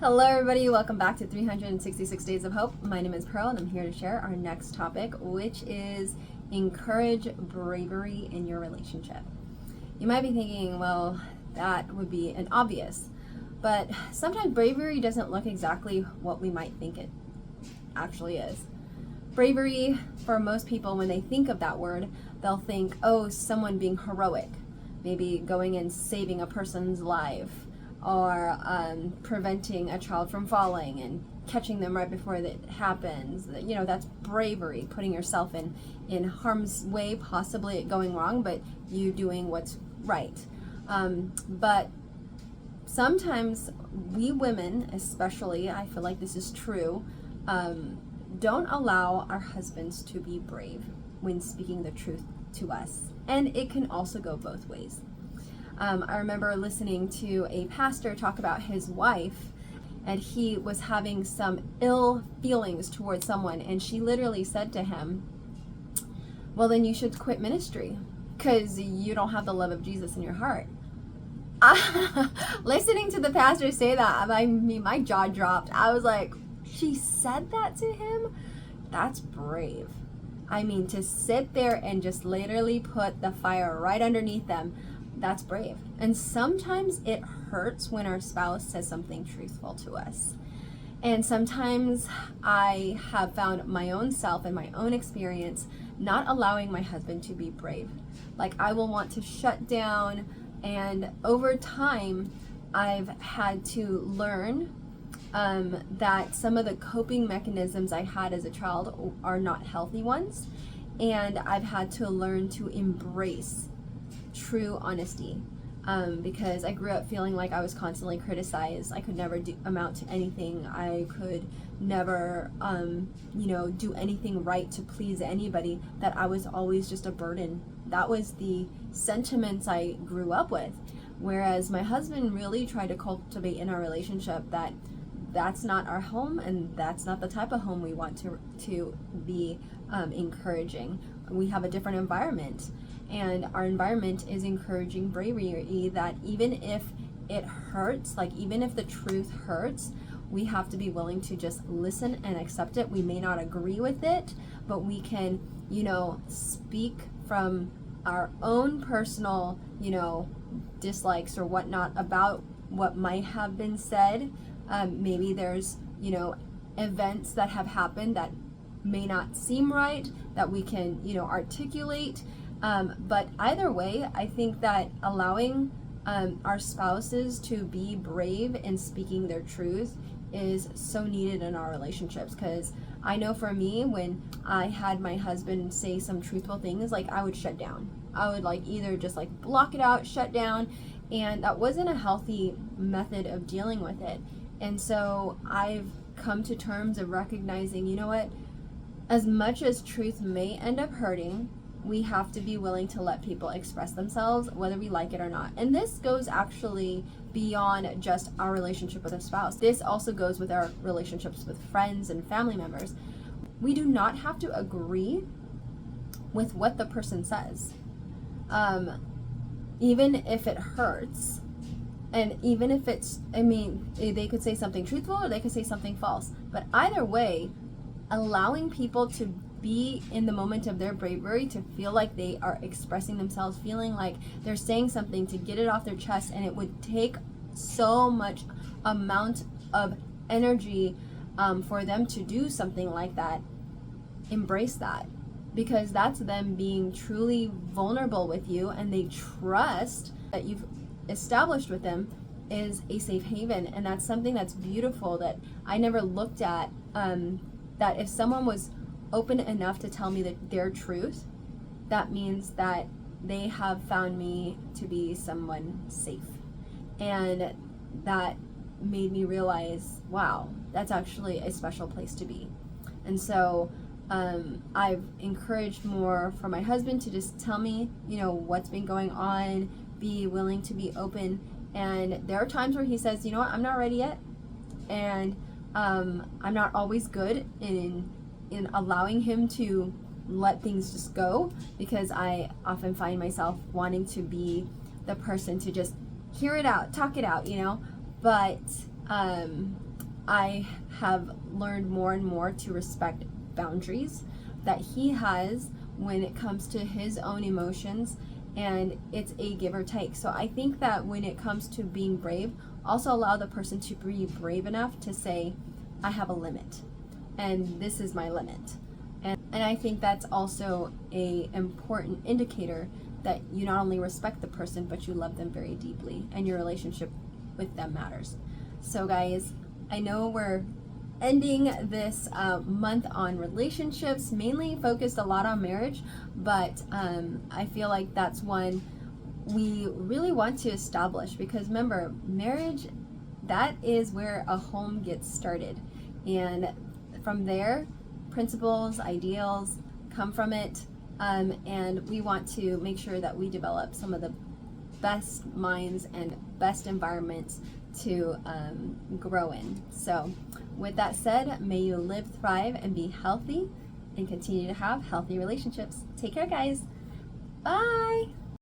Hello, everybody. Welcome back to 366 Days of Hope. My name is Pearl, and I'm here to share our next topic, which is encourage bravery in your relationship. You might be thinking, well, that would be an obvious, but sometimes bravery doesn't look exactly what we might think it actually is. Bravery, for most people, when they think of that word, they'll think, oh, someone being heroic, maybe going and saving a person's life, or preventing a child from falling and catching them right before that happens. You know, that's bravery, putting yourself in harm's way, possibly it going wrong, but you doing what's right. But sometimes we women, especially, I feel like this is true, don't allow our husbands to be brave when speaking the truth to us. And it can also go both ways. I remember listening to a pastor talk about his wife, and he was having some ill feelings towards someone, and she literally said to him, well, then you should quit ministry because you don't have the love of Jesus in your heart. Listening to the pastor say that, I mean, my jaw dropped. I was like, she said that to him? That's brave. I mean, to sit there and just literally put the fire right underneath them, that's brave. And sometimes it hurts when our spouse says something truthful to us. And sometimes I have found my own self and my own experience not allowing my husband to be brave. Like, I will want to shut down, and over time I've had to learn that some of the coping mechanisms I had as a child are not healthy ones, and I've had to learn to embrace true honesty, because I grew up feeling like I was constantly criticized. I could never amount to anything. I could never do anything right to please anybody, that I was always just a burden. That was the sentiments I grew up with, whereas my husband really tried to cultivate in our relationship that that's not our home, and that's not the type of home we want to be encouraging. We have a different environment, and our environment is encouraging bravery, that even if it hurts, like even if the truth hurts, we have to be willing to just listen and accept it. We may not agree with it, but we can, speak from our own personal, dislikes or whatnot about what might have been said. Maybe there's, events that have happened that may not seem right, that we can, articulate. But either way, I think that allowing our spouses to be brave in speaking their truth is so needed in our relationships. Because I know for me, when I had my husband say some truthful things, like, I would shut down. I would either just block it out, shut down, and that wasn't a healthy method of dealing with it. And so I've come to terms of recognizing, you know what, as much as truth may end up hurting, we have to be willing to let people express themselves, whether we like it or not. And this goes actually beyond just our relationship with a spouse. This also goes with our relationships with friends and family members. We do not have to agree with what the person says, even if it hurts. And even if they could say something truthful or they could say something false. But either way, allowing people to be in the moment of their bravery, to feel like they are expressing themselves, feeling like they're saying something to get it off their chest, and it would take so much amount of energy for them to do something like that. Embrace that, because that's them being truly vulnerable with you, and they trust that you've established with them is a safe haven. And that's something that's beautiful that I never looked at, that if someone was open enough to tell me that their truth, that means that they have found me to be someone safe. And that made me realize, wow, that's actually a special place to be. And so I've encouraged more for my husband to just tell me, what's been going on, be willing to be open. And there are times where he says, you know what, I'm not ready yet. And I'm not always good in allowing him to let things just go, because I often find myself wanting to be the person to just hear it out, talk it out, But I have learned more and more to respect boundaries that he has when it comes to his own emotions, and it's a give or take. So I think that when it comes to being brave, also allow the person to be brave enough to say, I have a limit, and this is my limit. And I think that's also a important indicator that you not only respect the person, but you love them very deeply, and your relationship with them matters. So guys, I know we're ending this month on relationships, mainly focused a lot on marriage, but I feel like that's one we really want to establish, because remember, marriage, that is where a home gets started, and from there principles, ideals come from it, and we want to make sure that we develop some of the best minds and best environments to grow in. So with that said, may you live, thrive, and be healthy, and continue to have healthy relationships. Take care, guys. Bye.